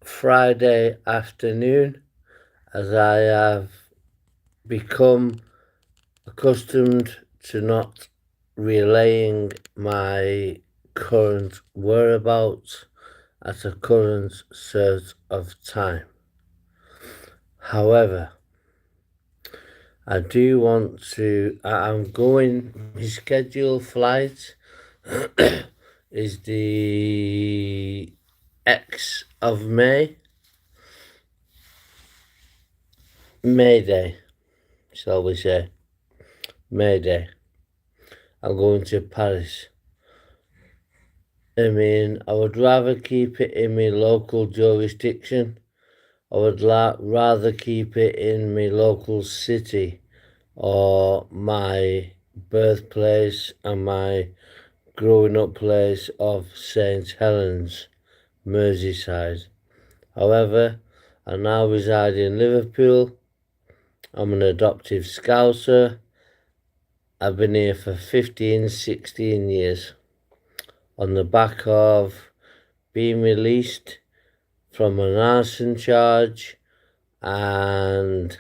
Friday afternoon, as I have become accustomed to not relaying my current whereabouts at a current sort of time. However, I do want to, I'm going, my scheduled flight is the X of May Day, shall we say. May Day. I'm going to Paris. I mean, I would rather keep it in my local jurisdiction. I would rather keep it in my local city or my birthplace and my growing up place of St Helens, Merseyside. However, I now reside in Liverpool. I'm an adoptive Scouser. I've been here for 15, 16 years. On the back of being released from an arson charge and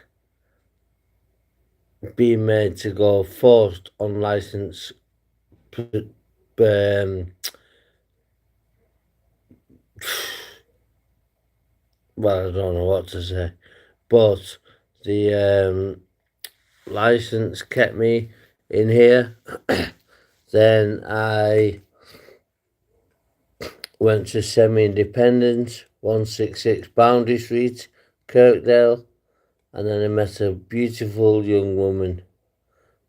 being made to go forced unlicensed well, I don't know what to say, but the license kept me in here. Then I went to semi-independent, 166 Boundary Street, Kirkdale, and then I met a beautiful young woman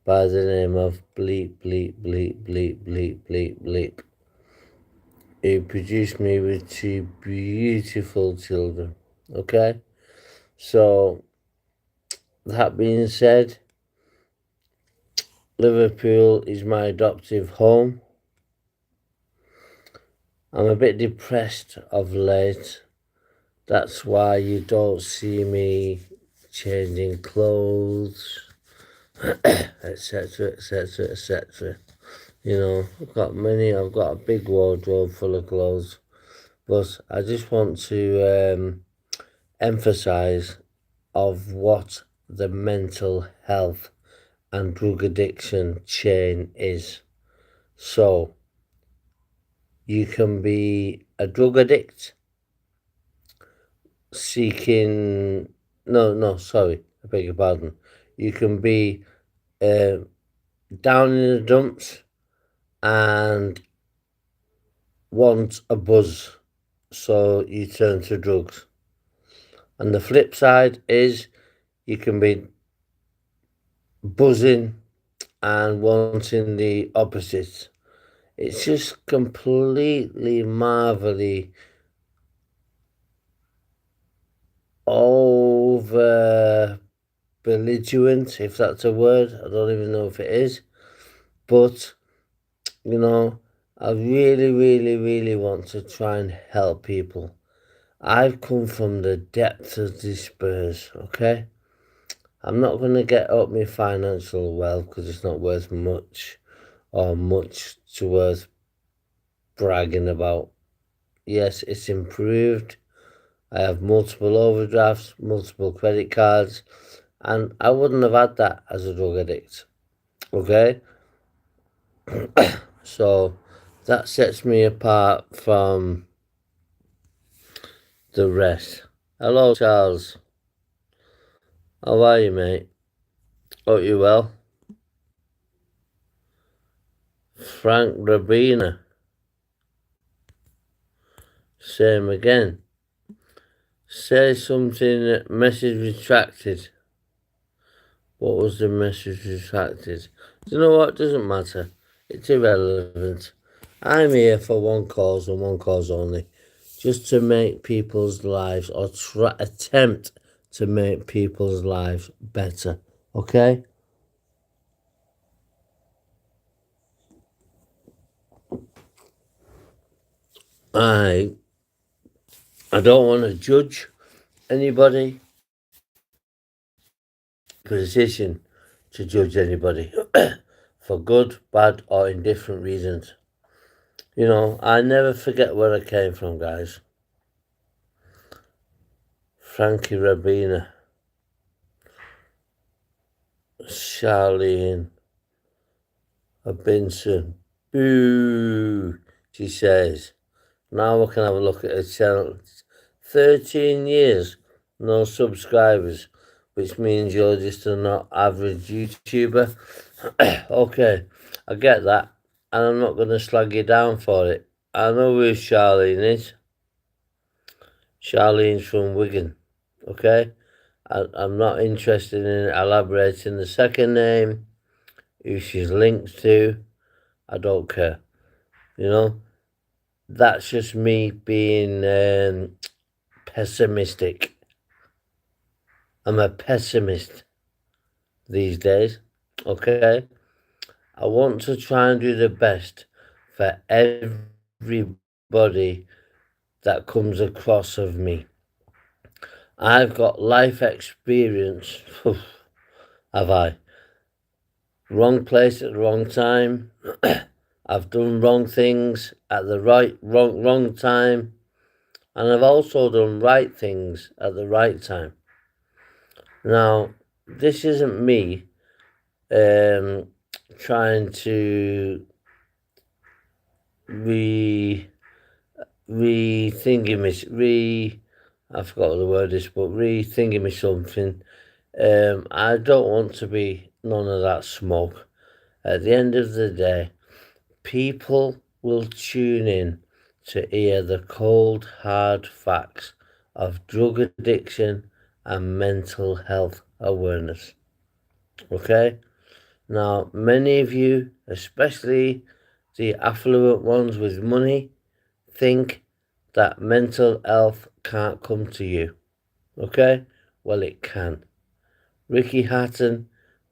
by the name of Bleep, Bleep, Bleep, Bleep, Bleep, Bleep, Bleep. He produced me with two beautiful children, okay? So, that being said, Liverpool is my adoptive home. I'm a bit depressed of late. That's why you don't see me changing clothes, etc., etc., etc. You know, I've got a big wardrobe full of clothes, but I just want to emphasize of what the mental health and drug addiction chain is. So, you can be a drug addict seeking, sorry, I beg your pardon. You can be down in the dumps and want a buzz, so you turn to drugs. And the flip side is you can be buzzing and wanting the opposite. It's just completely marvelly over belligerent, if that's a word. I don't even know if it is. But, you know, I really, really, really want to try and help people. I've come from the depths of despair, okay? I'm not going to get up my financial wealth because it's not worth much or much to worth bragging about. Yes, it's improved. I have multiple overdrafts, multiple credit cards, and I wouldn't have had that as a drug addict, okay? So that sets me apart from the rest. Hello, Charles. How are you, mate? Hope you well. Frank Rabina. Same again. Say something, message retracted. What was the message retracted? Do you know what? Doesn't matter. It's irrelevant. I'm here for one cause and one cause only. Just to make people's lives, or attempt to make people's lives better. Okay? I don't want to judge anybody, position to judge anybody for good, bad, or indifferent reasons. I never forget where I came from, guys. Frankie Rabina, Charlene, Binson. Boo, she says. Now we can have a look at her channel. 13 years, no subscribers, which means you're just a not average YouTuber. Okay, I get that, and I'm not going to slag you down for it. I know who Charlene is. Charlene's from Wigan, okay? I'm not interested in elaborating the second name, who she's linked to. I don't care, That's just me being pessimistic. I'm a pessimist these days, okay? I want to try and do the best for everybody that comes across of me. I've got life experience, have I? Wrong place at the wrong time. I've done wrong things at the wrong time, and I've also done right things at the right time. Now, this isn't me trying to I forgot what the word is, but rethinking me something. I don't want to be none of that smoke. At the end of the day, people will tune in to hear the cold, hard facts of drug addiction and mental health awareness. Okay? Now, many of you, especially the affluent ones with money, think that mental health can't come to you. Okay? Well, it can. Ricky Hatton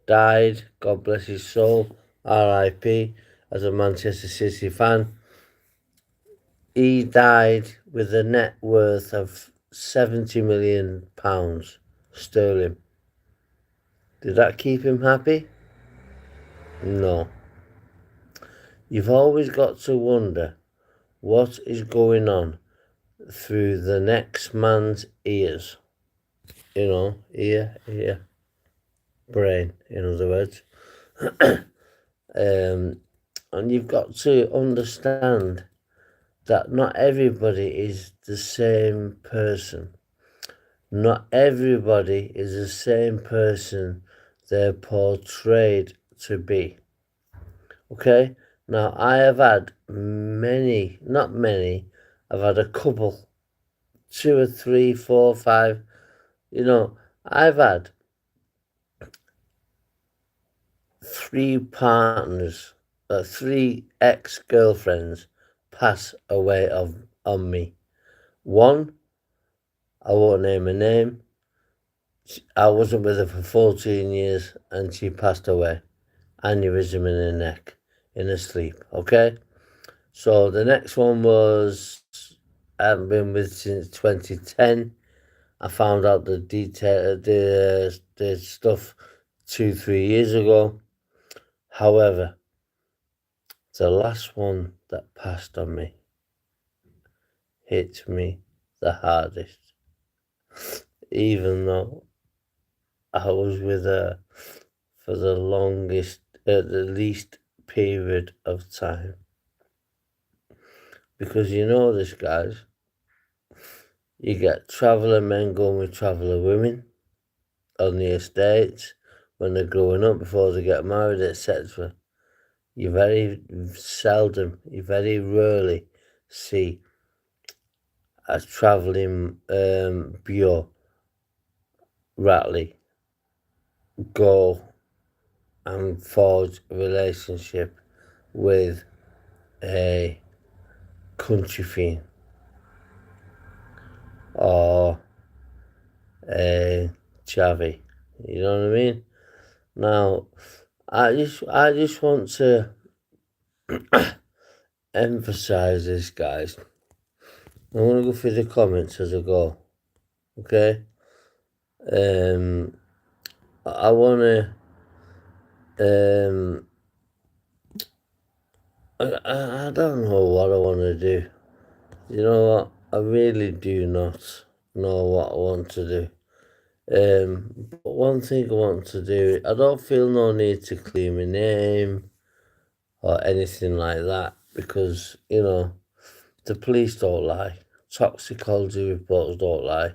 died, God bless his soul, RIP, as a Manchester City fan. He died with a net worth of £70 million sterling. Did that keep him happy? No. You've always got to wonder what is going on through the next man's ears. Ear, brain, in other words. And you've got to understand that not everybody is the same person. Not everybody is the same person they're portrayed to be. Okay? Now, I have had not many, I've had a couple, 2 or 3, 4, 5, I've had 3 partners, 3 ex-girlfriends pass away on me. One, I won't name her name, I wasn't with her for 14 years and she passed away. Aneurysm in her neck, in her sleep, okay? So the next one was, I haven't been with since 2010. I found out the stuff 2-3 years ago. However, the last one that passed on me hit me the hardest, even though I was with her for the least period of time. Because this, guys, you get traveller men going with traveller women on the estates when they're growing up before they get married, etc. You very rarely see a travelling bureaucrat go and forge a relationship with a country fiend or a chavvy. You know what I mean? Now, I just want to emphasize this, guys. I'm gonna go through the comments as I go. Okay? I wanna I don't know what I want to do. You know what? I really do not know what I want to do. But one thing I want to do, I don't feel no need to clear my name or anything like that because, the police don't lie. Toxicology reports don't lie.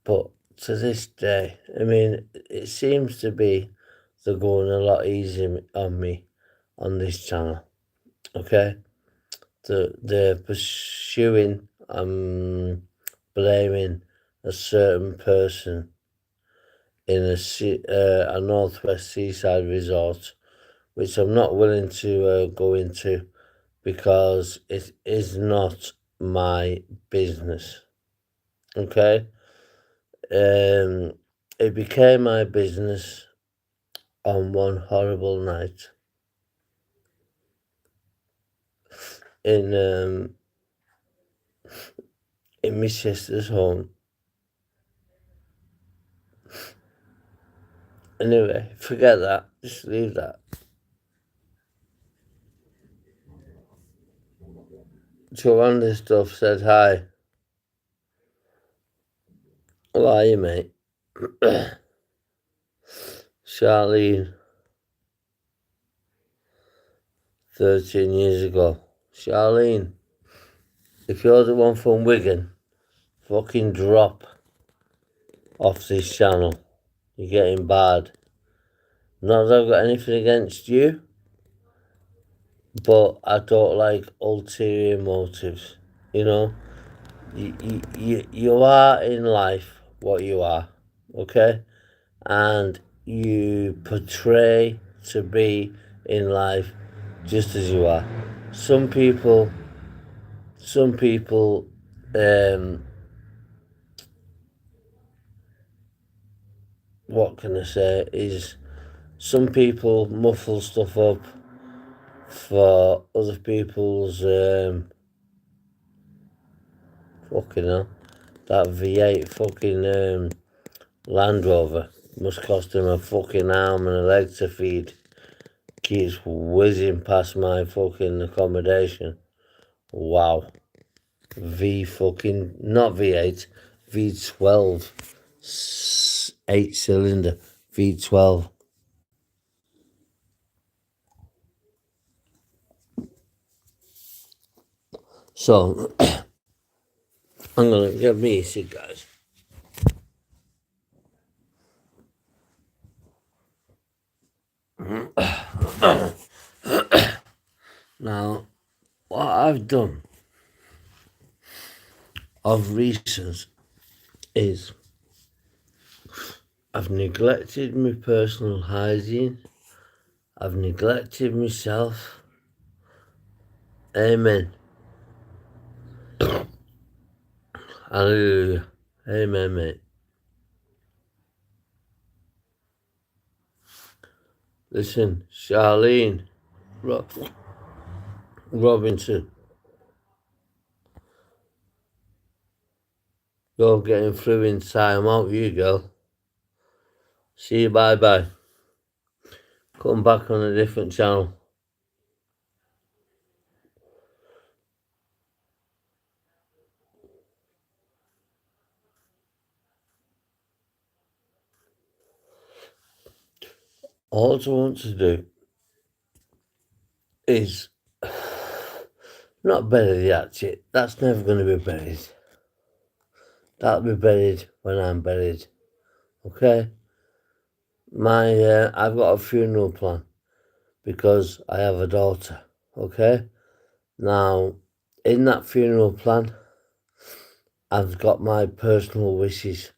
But to this day, it seems to be they're going a lot easier on me on this channel. Okay? They're pursuing, blaming a certain person in a northwest seaside resort, which I'm not willing to go into because it is not my business. Okay? It became my business on one horrible night in my sister's home. Anyway, forget that. Just leave that. Joanna stuff said hi. How are you, mate? Charlene, 13 years ago. Charlene, if you're the one from Wigan, fucking drop off this channel. You're getting bad. Not that I've got anything against you, but I don't like ulterior motives. You are in life what you are, okay? And you portray to be in life just as you are. Some people, what can I say, is some people muffle stuff up for other people's, fucking hell, that V8 fucking, Land Rover must cost him a fucking arm and a leg to feed. Keeps whizzing past my fucking accommodation. Wow. Not V8, V12. 8-cylinder V12. So, I'm gonna get me a seat, guys. Now, what I've done of recent is I've neglected my personal hygiene. I've neglected myself. Amen. Hallelujah. Amen, mate. Listen, Charlene Robinson, you're getting through in time, aren't you, girl? See you, bye-bye. Come back on a different channel. All I want to do is not bury the hatchet. That's never going to be buried. That'll be buried when I'm buried. Okay? I've got a funeral plan because I have a daughter. Okay? Now, in that funeral plan, I've got my personal wishes,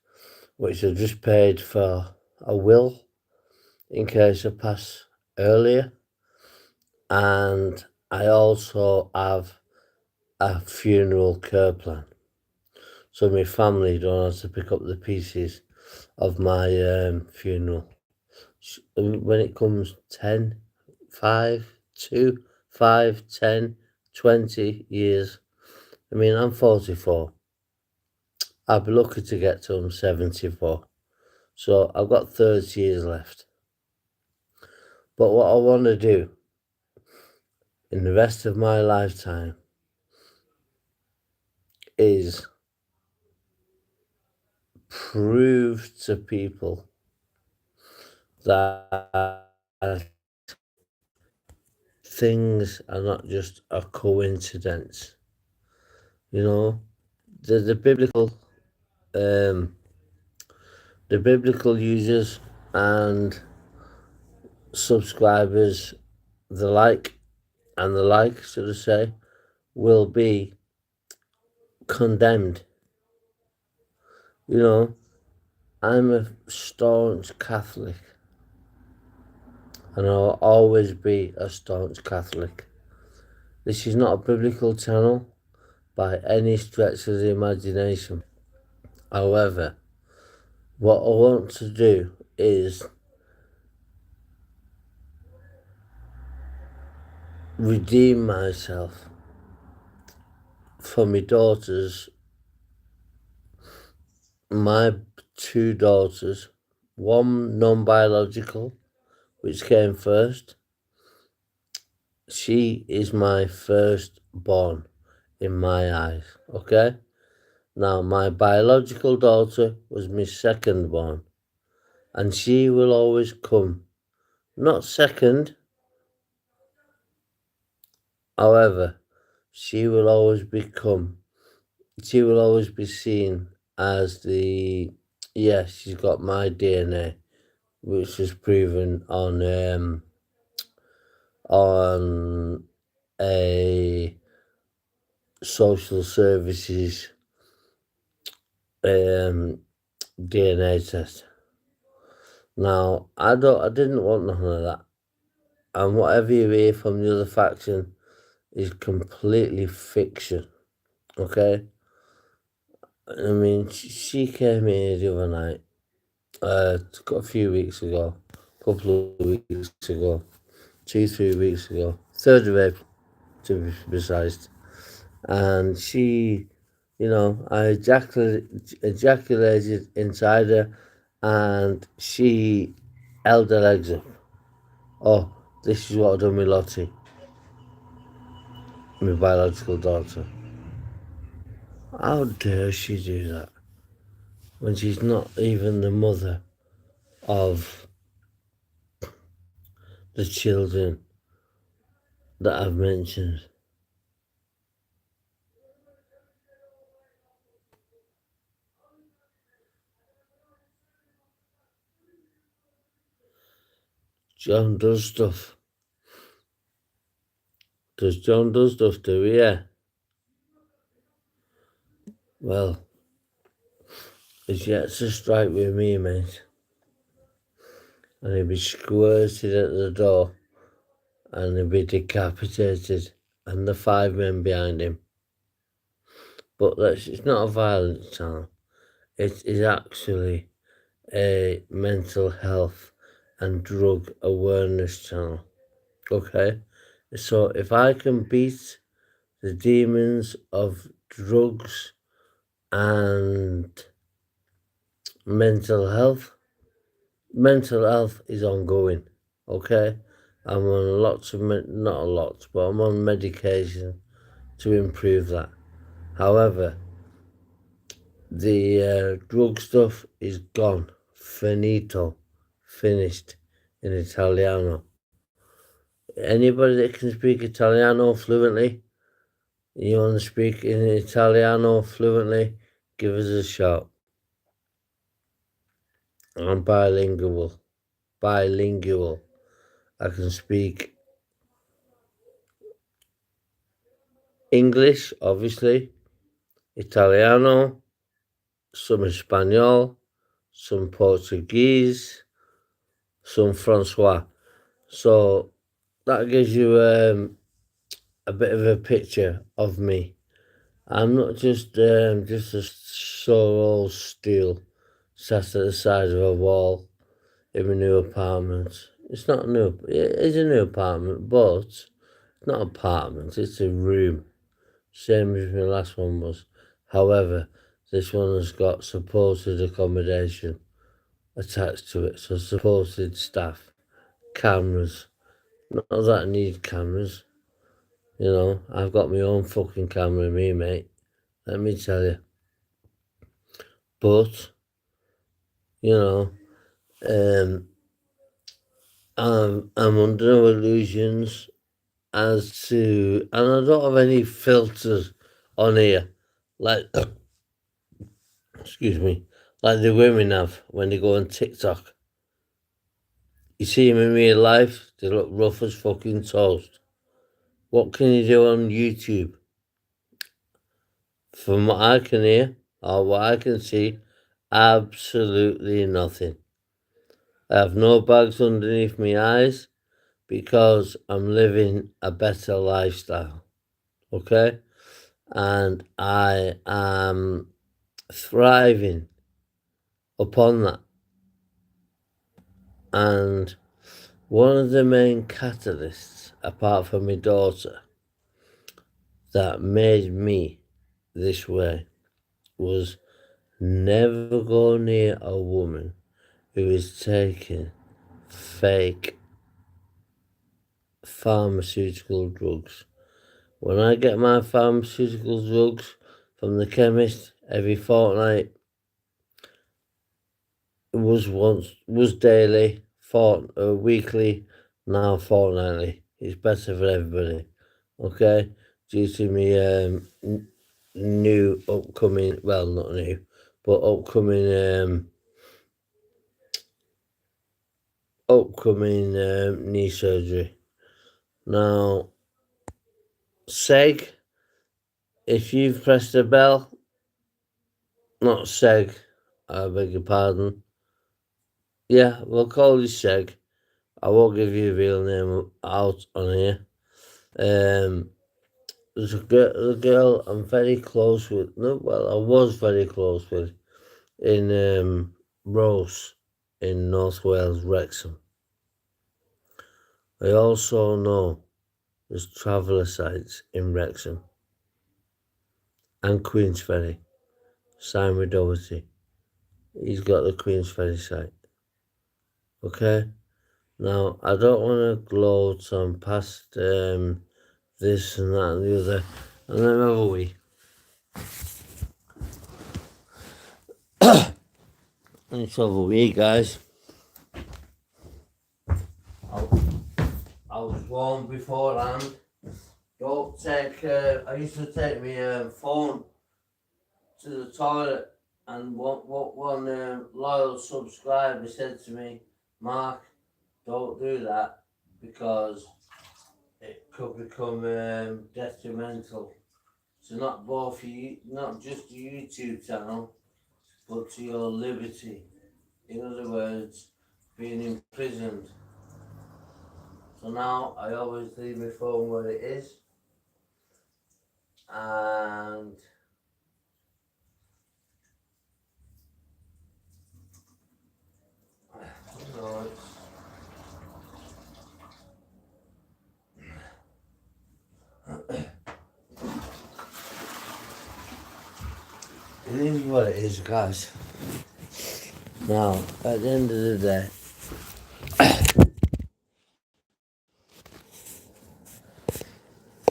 which I just paid for a will in case I pass earlier. And I also have a funeral care plan. So my family don't have to pick up the pieces of my funeral. When it comes 10, 5, 2, 5, 10, 20 years, I'm 44. I'd be lucky to get to 74. So I've got 30 years left. But what I want to do in the rest of my lifetime is prove to people that things are not just a coincidence. You know, the um, biblical users and subscribers, the like, should I say, will be condemned. You know, I'm a staunch Catholic, and I'll always be a staunch Catholic. This is not a biblical channel by any stretch of the imagination. However, what I want to do is redeem myself for my two daughters, one non-biological, which came first. She is my firstborn in my eyes, okay? Now, my biological daughter was my secondborn, and she will always come, not second, however, she will always be seen as she's got my DNA, which was proven on a social services DNA test. Now, I didn't want none of that. And whatever you hear from the other faction is completely fiction, okay? I mean, she came here the other night, a few weeks ago, a couple of weeks ago, 2-3 weeks ago, 3rd of April, to be precise. And she, I ejaculated inside her, and she held her legs up. Oh, this is what I've done with Lottie, my biological daughter. How dare she do that when she's not even the mother of the children that I've mentioned? John does stuff. Does John do stuff, do he? Yeah. Well, it's yet to strike with me, mate. And he'll be squirted at the door, and he'll be decapitated, and the 5 men behind him. But it's not a violent channel. It is actually a mental health and drug awareness channel. Okay? So if I can beat the demons of drugs and mental health is ongoing. Okay? I'm on not a lot, but I'm on medication to improve that. However, the drug stuff is gone. Finito. Finished in Italiano. Anybody that can speak Italiano fluently, you want to speak in Italiano fluently, give us a shout. I'm bilingual. I can speak English, obviously, Italiano, some Espanol, some Portuguese, some Francois. So that gives you a bit of a picture of me. I'm not just a sore old stool sat at the side of a wall in my new apartment. It's not new. It is a new apartment, but it's not an apartment. It's a room, same as my last one was. However, this one has got supported accommodation attached to it, so supported staff, cameras. Not that I need cameras. You know, I've got my own fucking camera, me, mate. Let me tell you. But, you know, um, I'm under no illusions as to, and I don't have any filters on here, like, excuse me, like the women have when they go on TikTok. You see them in real life, they look rough as fucking toast. What can you do on YouTube? From what I can hear, or what I can see, absolutely nothing. I have no bags underneath my eyes because I'm living a better lifestyle. Okay? And I am thriving upon that. And one of the main catalysts, apart from my daughter, that made me this way was never go near a woman who is taking fake pharmaceutical drugs. When I get my pharmaceutical drugs from the chemist every fortnight, it was daily, weekly, now fortnightly. It's better for everybody. Okay? Due to me new upcoming, well, not new, but upcoming knee surgery. Now, Seg, if you've pressed a bell, not Seg, I beg your pardon. Yeah, we'll call you Seg. I won't give you a real name out on here. There's a girl I'm very close with. No, well, I was very close with in Rose in North Wales, Wrexham. I also know there's traveller sites in Wrexham and Queensferry. Simon Doherty. He's got the Queensferry site. Okay? Now, I don't want to gloat on past this and that and the other. And then have a wee. Let's have a wee, guys. I was warned beforehand. Don't take. I used to take my phone to the toilet, and one loyal subscriber said to me, "Mark, don't do that because it could become detrimental to not both you, not just your YouTube channel, but to your liberty. In other words, being imprisoned." So now I always leave my phone where it is, and you know, it is what it is, guys. Now, at the end of the day,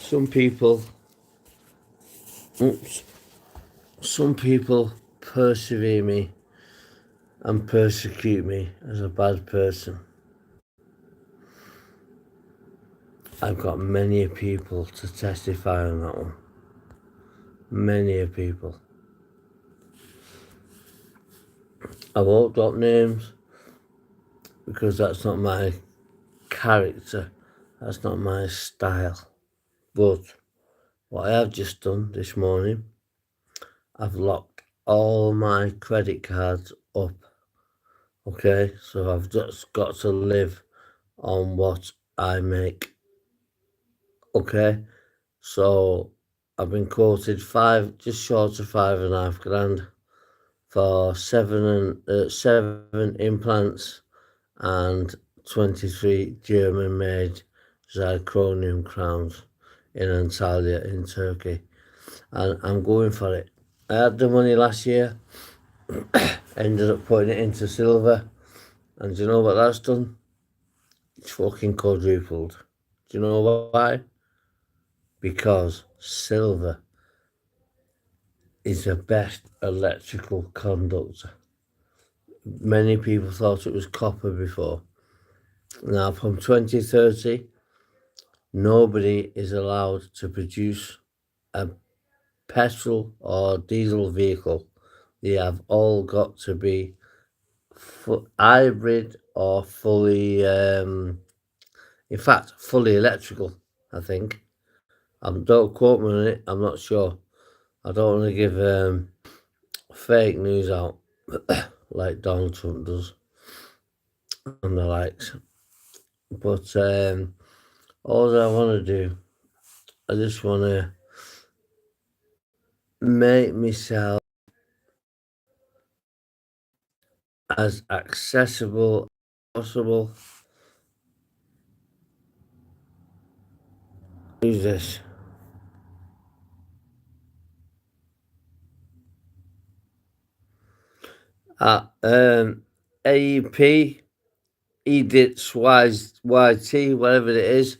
some people, oops, some people persevere me and persecute me as a bad person. I've got many people to testify on that one. Many people. I won't drop names because that's not my character. That's not my style. But what I have just done this morning, I've locked all my credit cards up. Okay, so I've just got to live on what I make. Okay, so I've been quoted just short of £5.5 for seven implants and 23 German-made zirconium crowns in Antalya in Turkey, and I'm going for it. I had the money last year, ended up putting it into silver, and do you know what that's done? It's fucking quadrupled. Do you know why? because silver is the best electrical conductor. Many people thought it was copper before. Now, from 2030, nobody is allowed to produce a petrol or diesel vehicle. They have all got to be hybrid or fully, in fact, fully electrical, I think. Don't quote me on it, I'm not sure. I don't want to give fake news out like Donald Trump does and the likes. But all I want to do, I just want to make myself as accessible as possible. Use this. AEP, Edith's YT, whatever it is.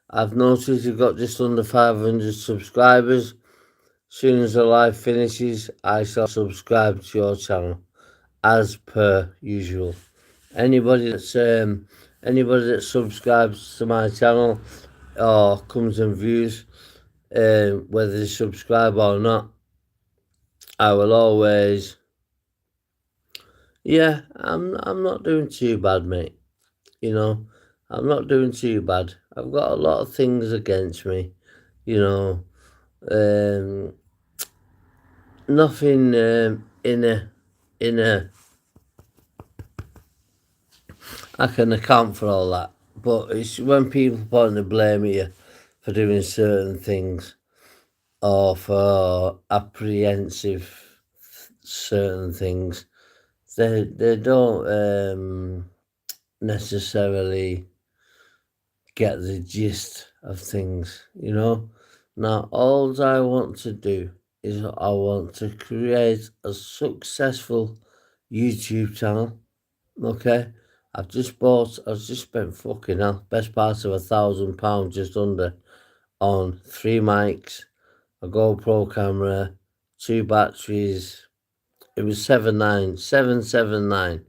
I've noticed you've got just under 500 subscribers. Soon as the live finishes, I shall subscribe to your channel, as per usual. Anybody that subscribes to my channel or comes and views, whether they subscribe or not, I will always. Yeah, I'm not doing too bad, mate. You know, I'm not doing too bad. I've got a lot of things against me. You know, nothing in a. I can account for all that, but it's when people point the blame at you for doing certain things or for apprehensive certain things. They don't necessarily get the gist of things, you know. Now, all I want to do is I want to create a successful YouTube channel. Okay, I've just spent fucking hell, best part of £1,000, just under, on 3 mics, a GoPro camera, 2 batteries. It was 779,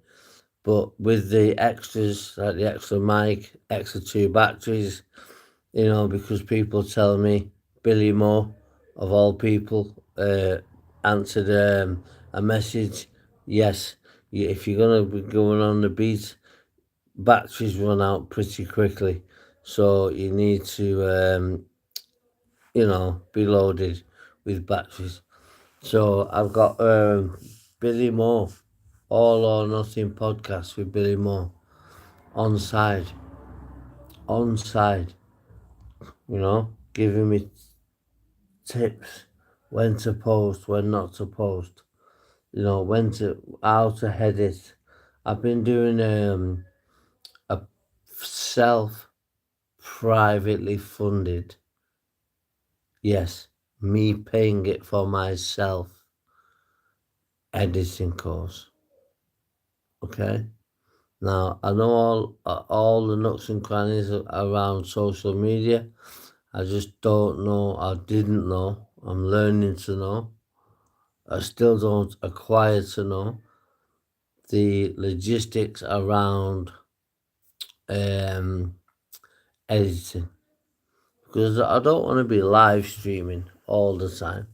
but with the extras, like the extra mic, extra 2 batteries, you know, because people tell me Billy Moore, of all people, answered a message. Yes, if you're gonna be going on the beat, batteries run out pretty quickly, so you need to be loaded with batteries. So I've got Billy Moore, All or Nothing podcast with Billy Moore on side, giving me tips when to post, when not to post, how to head it. I've been doing a self privately funded, yes, me paying it for myself, editing course. Okay. Now I know all the nooks and crannies around social media. I just don't know. I didn't know. I'm learning to know. I still don't acquire to know the logistics around editing, because I don't want to be live streaming all the time.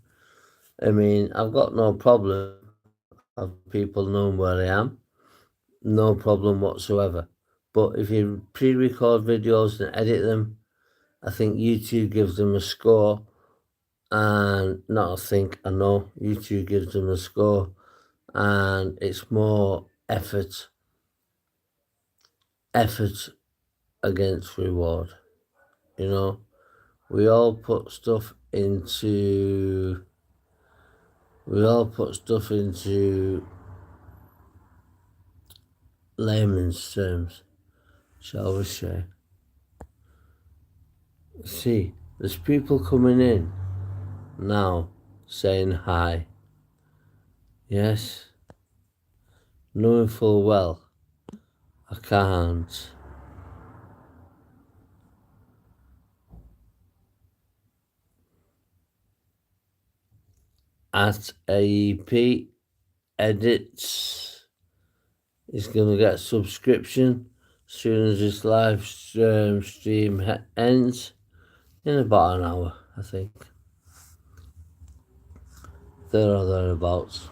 I mean, I've got no problem of people knowing where I am, no problem whatsoever. But if you pre-record videos and edit them, I think YouTube gives them a score, and not I think, I know YouTube gives them a score, and it's more effort against reward. You know, we all put stuff into layman's terms, shall we say. See, there's people coming in now saying hi. Yes, knowing full well I can't. at AEP Edits is going to get subscription as soon as this live stream ends in about an hour, I think. There or thereabouts.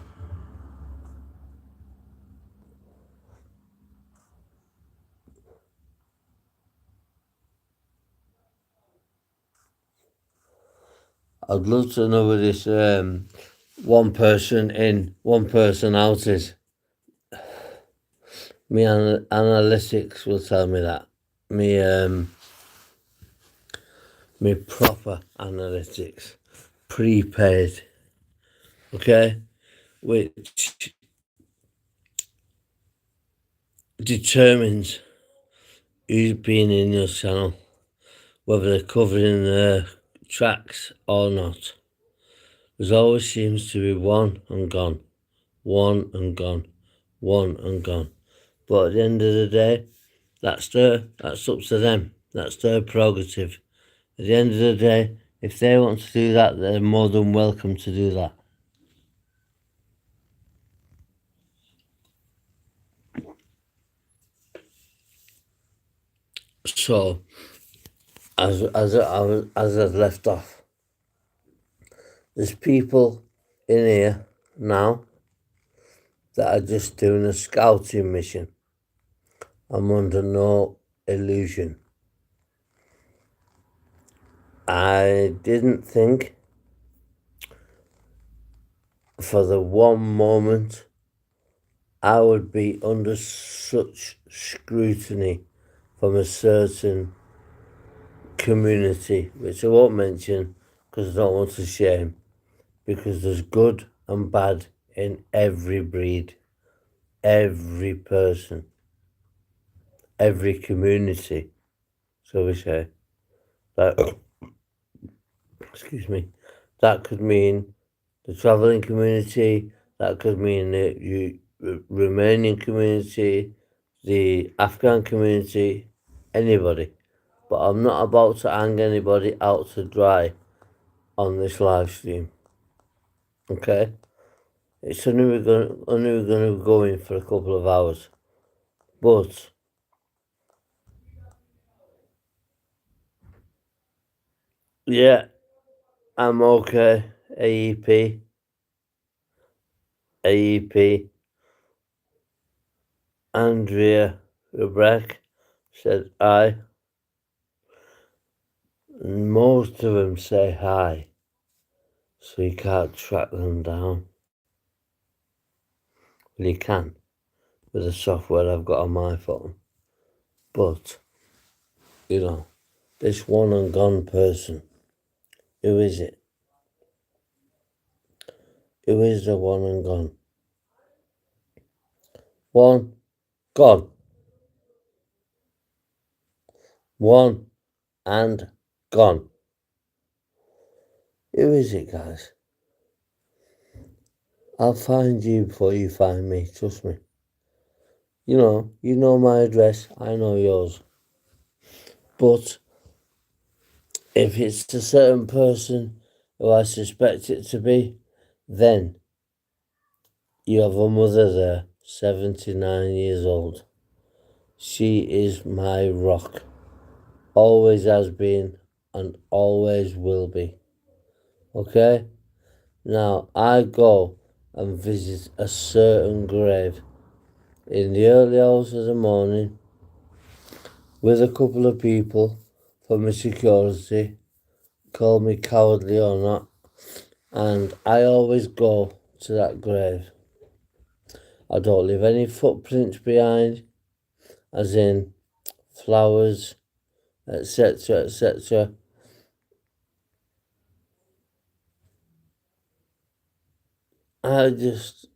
I'd love to know where this one person in, one person out is. Me analytics will tell me that. Me proper analytics, prepaid, okay, which determines who's been in your channel, whether they're covering the tracks or not. There's always seems to be one and gone, one and gone, one and gone. But at the end of the day, that's up to them. That's their prerogative. At the end of the day, if they want to do that, they're more than welcome to do that. So, as I've left off, there's people in here now that are just doing a scouting mission. I'm under no illusion. I didn't think for the one moment I would be under such scrutiny from a certain community, which I won't mention because I don't want to shame, because there's good and bad in every breed, every person, every community, so we say. That, excuse me, that could mean the travelling community, that could mean the Romanian community, the Afghan community, anybody. But I'm not about to hang anybody out to dry on this live stream. Okay? It's only we're gonna go in for a couple of hours. But yeah, I'm okay. AEP. Andrea Rebrek said hi. Most of them say hi, so you can't track them down. Well, you can with the software I've got on my phone. But, you know, this one and gone person, who is it? Who is the one and gone? One, gone. One and gone. Who is it, guys? I'll find you before you find me, trust me. You know my address, I know yours. But if it's a certain person who I suspect it to be, then you have a mother there, 79 years old. She is my rock. Always has been and always will be. Okay? Now, I go and visit a certain grave in the early hours of the morning with a couple of people from the security, call me cowardly or not, and I always go to that grave. I don't leave any footprints behind, as in flowers, etc., etc. I just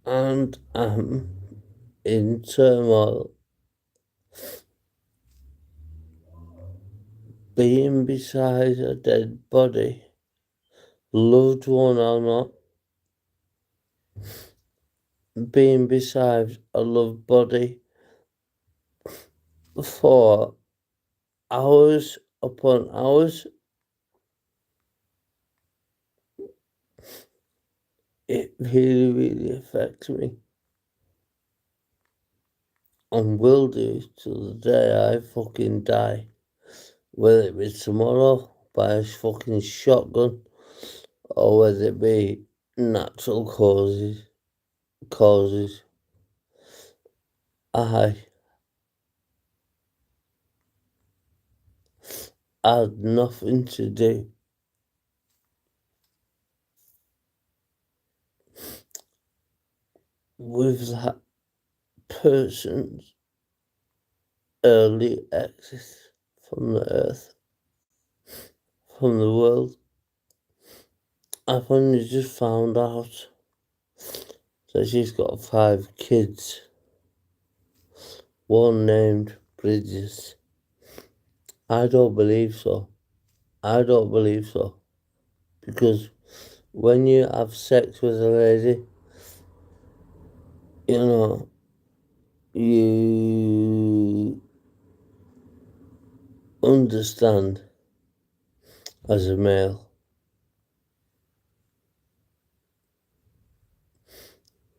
and am in turmoil. Being beside a dead body, loved one or not, being beside a loved body for hours upon hours, it really, really affects me. And will do till the day I fucking die. Whether it be tomorrow by a fucking shotgun, or whether it be natural causes. I had nothing to do with that person's early exit from the earth, from the world. I've only just found out that she's got 5 kids, one named Bridges. I don't believe so. I don't believe so. Because when you have sex with a lady, you know, you understand as a male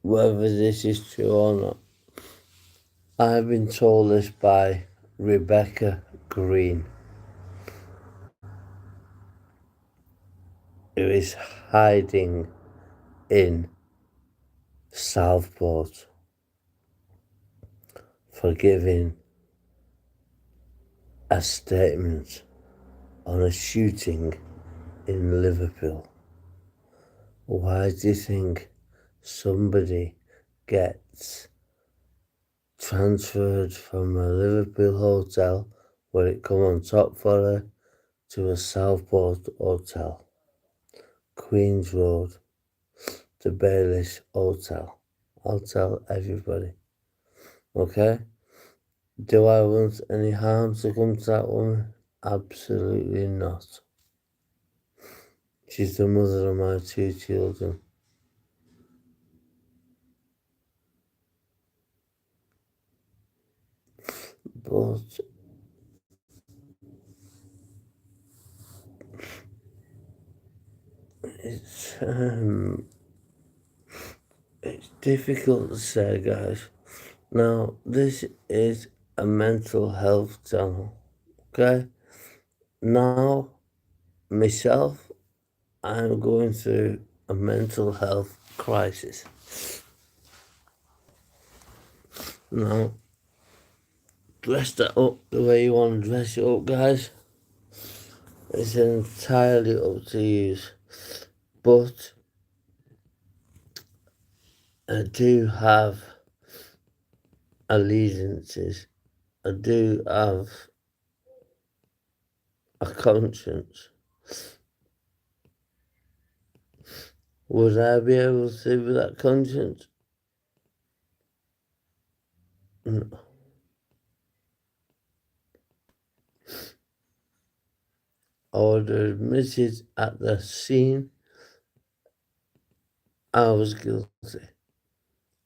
whether this is true or not. I've been told this by Rebecca Green, who is hiding in Southport for giving a statement on a shooting in Liverpool. Why do you think somebody gets transferred from a Liverpool hotel where it come on top for her to a Southport hotel, Queen's Road, to Bayless Hotel? I'll tell everybody. Okay? Do I want any harm to come to that woman? Absolutely not. She's the mother of my 2 children. But it's it's difficult to say, guys. Now, this is a mental health channel, okay? Now, myself, I'm going through a mental health crisis. Now, dress that up the way you want to dress it up, guys. It's entirely up to you. But I do have allegiances. I do have a conscience. Would I be able to live with that conscience? No. I would have admitted at the scene I was guilty,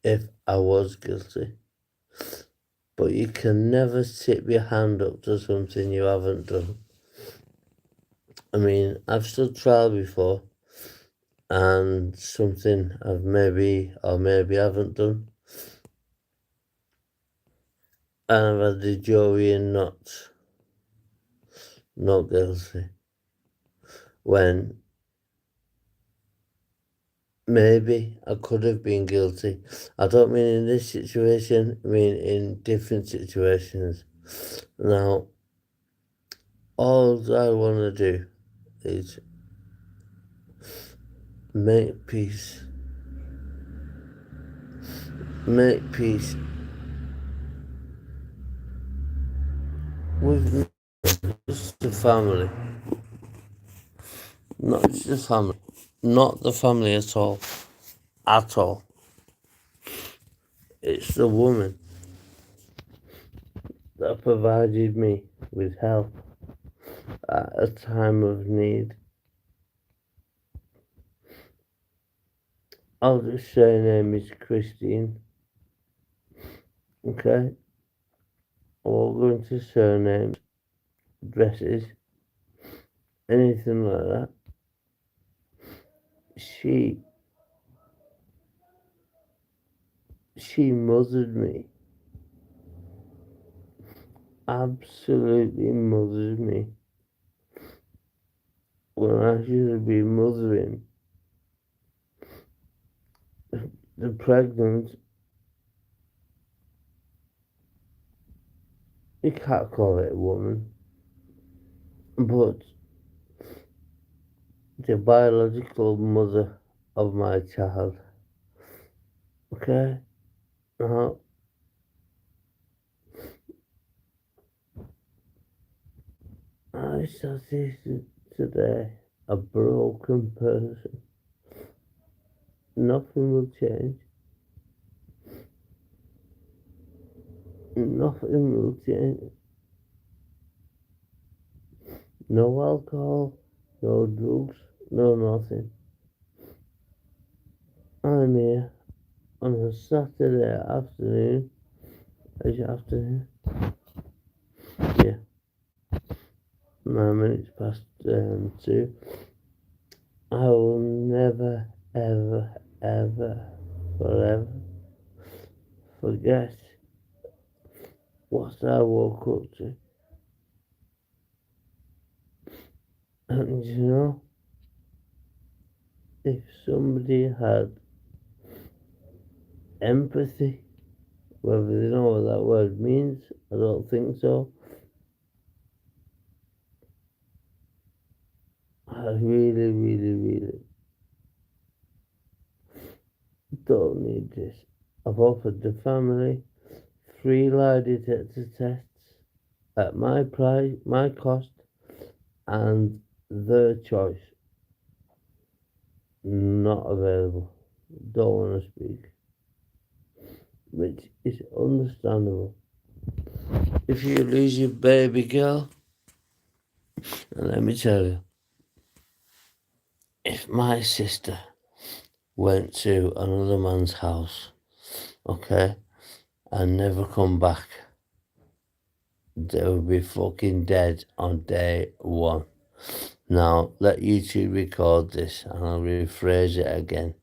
if I was guilty. But you can never tip your hand up to something you haven't done. I mean, I've stood trial before, and something I've maybe haven't done, and I've had the jury in not guilty, when maybe I could have been guilty. I don't mean in this situation, I mean in different situations. Now, all I want to do is make peace. Make peace with just the family. Not just the family. Not the family at all. At all. It's the woman that provided me with help at a time of need. I'll just say her name is Christine. Okay? I won't go into surnames, dresses, anything like that. She mothered me. Absolutely mothered me. When I should have been mothering the pregnant, you can't call it a woman, but the biological mother of my child. Okay? Now, I started today a broken person. Nothing will change. Nothing will change. No alcohol, no drugs, no nothing. I'm here on a Saturday afternoon. Is it afternoon? Yeah, 9 minutes past 2. I will never, ever, ever, forever forget what I woke up to. And you know, if somebody had empathy, whether they know what that word means, I don't think so. I really, really, really don't need this. I've offered the family 3 lie detector tests at my price, my cost, and their choice. Not available. Don't want to speak. Which is understandable. If you lose your baby girl, and let me tell you, if my sister went to another man's house, okay, and never come back, they would be fucking dead on day one. Now, let YouTube record this and I'll rephrase it again.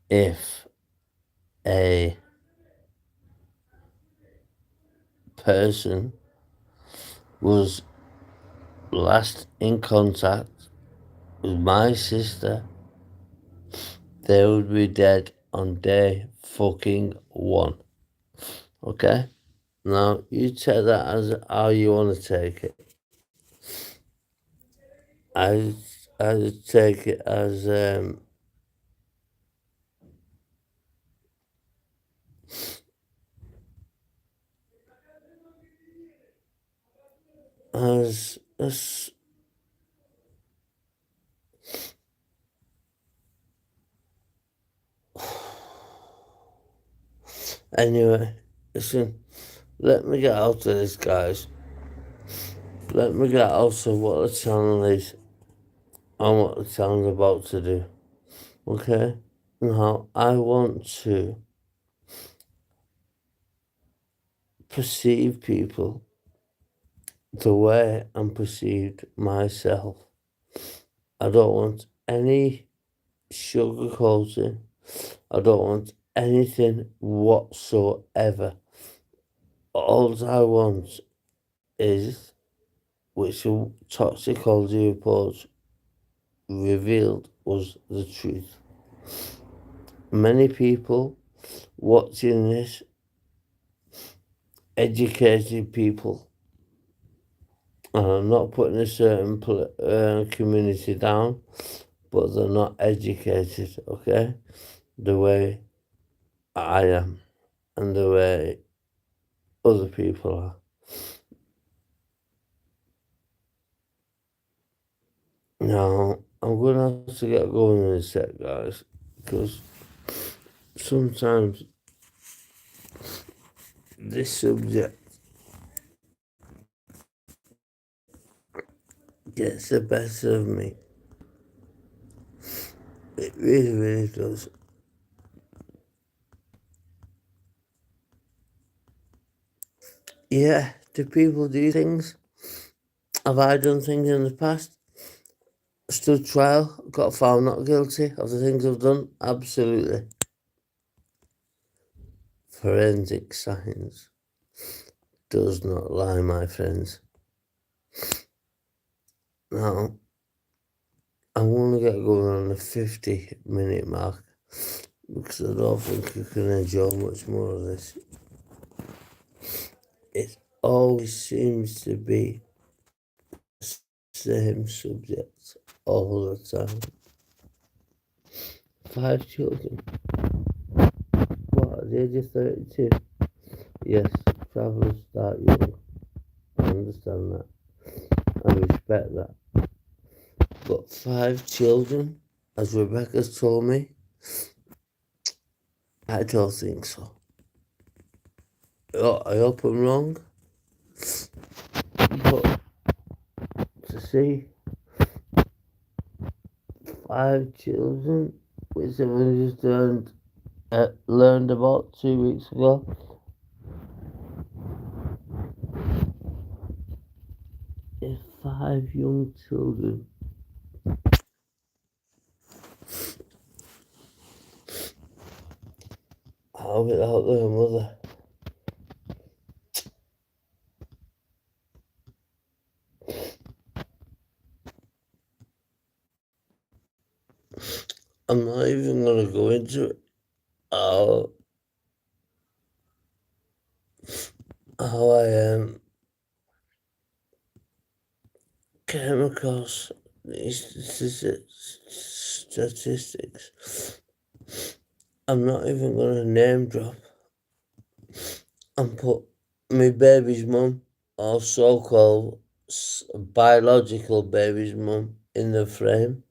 If a person was last in contact with my sister, they would be dead on day fucking one. Okay? Now, you take that as how you want to take it. I take it as as anyway. Listen, let me get out of this, guys. Let me get out of what the channel is and what the channel's about to do. Okay? Now, I want to perceive people the way I'm perceived myself. I don't want any sugarcoating. I don't want anything whatsoever. All I want is, which the toxicology reports revealed, was the truth. Many people watching this, educated people, and I'm not putting a certain community down, but they're not educated, okay? The way I am and the way other people are. Now, I'm going to have to get going in a sec, guys, because sometimes this subject gets the better of me. It really, really does. Yeah, do people do things? Have I done things in the past? Stood trial, got found not guilty of the things I've done? Absolutely. Forensic science does not lie, my friends. Now, I want to get going on the 50-minute mark because I don't think you can enjoy much more of this. It always seems to be the same subject all the time. 5 children. What, at the age of 32? Yes, travellers start young. I understand that. I respect that. But 5 children, as Rebecca's told me, I don't think so. I hope I'm wrong. But to see 5 children, which I've only just learned about 2 weeks ago, is 5 young children. How without their mother. I'm not even going to go into it. How I came across these statistics. I'm not even going to name drop and put my baby's mum or so-called biological baby's mum in the frame.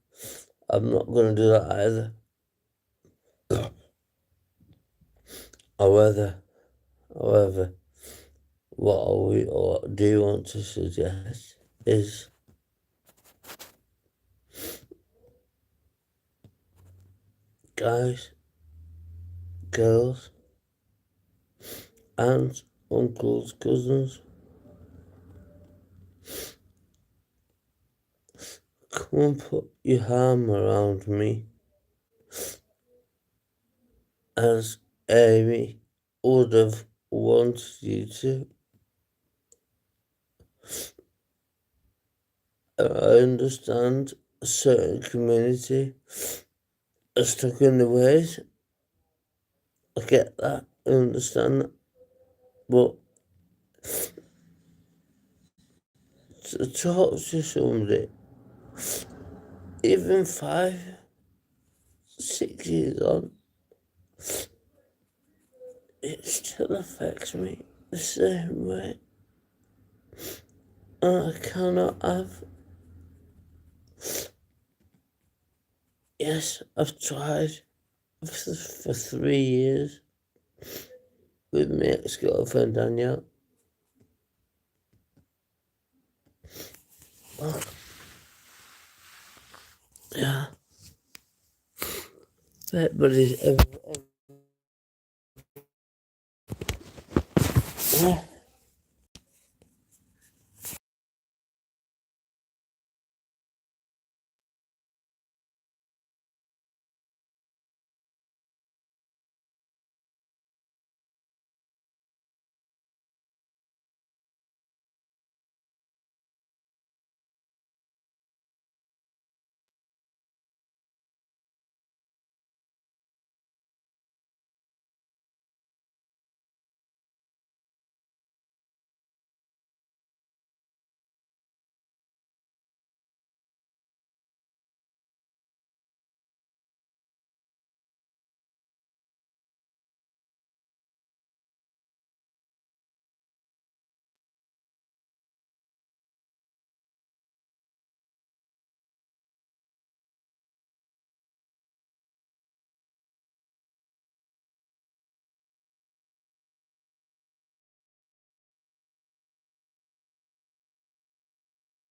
I'm not going to do that either. However, what do you want to suggest is guys, girls, aunts, uncles, cousins, come and put your arm around me as Amy would have wanted you to. I understand a certain community are stuck in the ways. I get that, I understand that. But to talk to somebody, even 5, 6 years on, it still affects me the same way. And I cannot have. Yes, I've tried for 3 years with my ex-girlfriend Danielle. Well, yeah. But it's